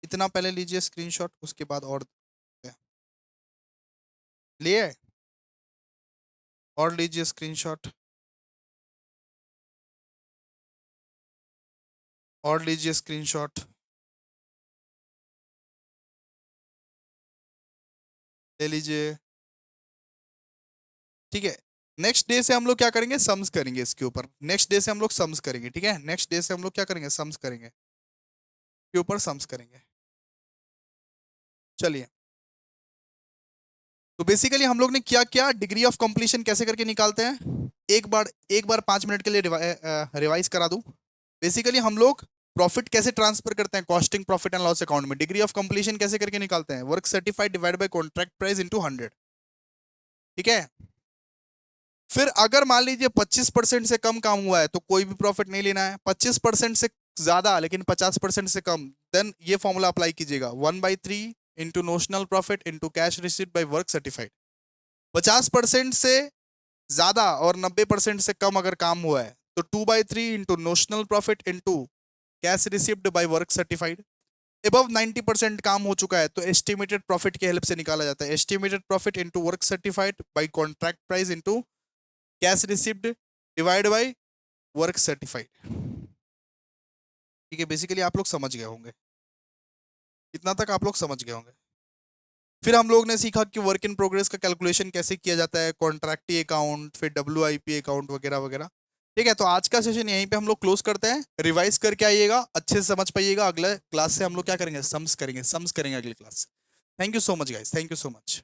इतना पहले लीजिए स्क्रीनशॉट, उसके बाद और लिए, और लीजिए स्क्रीनशॉट, और लीजिए स्क्रीनशॉट, ले लीजिए, ठीक है। नेक्स्ट डे से हम लोग क्या करेंगे, सम्स करेंगे इसके ऊपर। नेक्स्ट डे से हम लोग सम्स करेंगे, ठीक है। नेक्स्ट डे से हम लोग क्या करेंगे, सम्स करेंगे, के ऊपर सम्स करेंगे। चलिए, तो बेसिकली हम लोग ने क्या क्या, डिग्री ऑफ कंप्लीशन कैसे करके निकालते हैं, एक बार 5 मिनट के लिए रिवाइज करा दूं। बेसिकली हम लोग प्रॉफिट कैसे ट्रांसफर करते हैं, costing profit and loss account में डिग्री ऑफ कंप्लीशन कैसे करके निकालते हैं, work certified divide by contract price into 100, ठीक है। फिर अगर मान लीजिए 25% से कम काम हुआ है तो कोई भी प्रॉफिट नहीं लेना है, 25% से ज्यादा लेकिन 50% से कम, देन ये फॉर्मूला अप्लाई कीजिएगा, 1/3 into notional profit into cash received by work certified. 50% से ज्यादा और 90% से कम अगर काम हुआ है तो 2/3 into notional profit into cash received by work certified. Above 90% काम हो चुका है तो एस्टिमेटेड प्रॉफिट की हेल्प से निकाला जाता है, estimated profit into work certified by contract price into cash received divide by work certified, ठीक है। बेसिकली आप लोग समझ गए होंगे, इतना तक आप लोग समझ गए होंगे। फिर हम लोग ने सीखा कि वर्क इन प्रोग्रेस का कैलकुलेशन कैसे किया जाता है, कॉन्ट्रैक्टी अकाउंट, फिर WIP अकाउंट वगैरह वगैरह, ठीक है। तो आज का सेशन यहीं पे हम लोग क्लोज करते हैं। रिवाइज करके आइएगा, अच्छे से समझ पाइएगा। अगले क्लास से हम लोग क्या करेंगे, सम्स करेंगे, सम्स करेंगे अगली क्लास से। Thank you so much guys, thank you so much.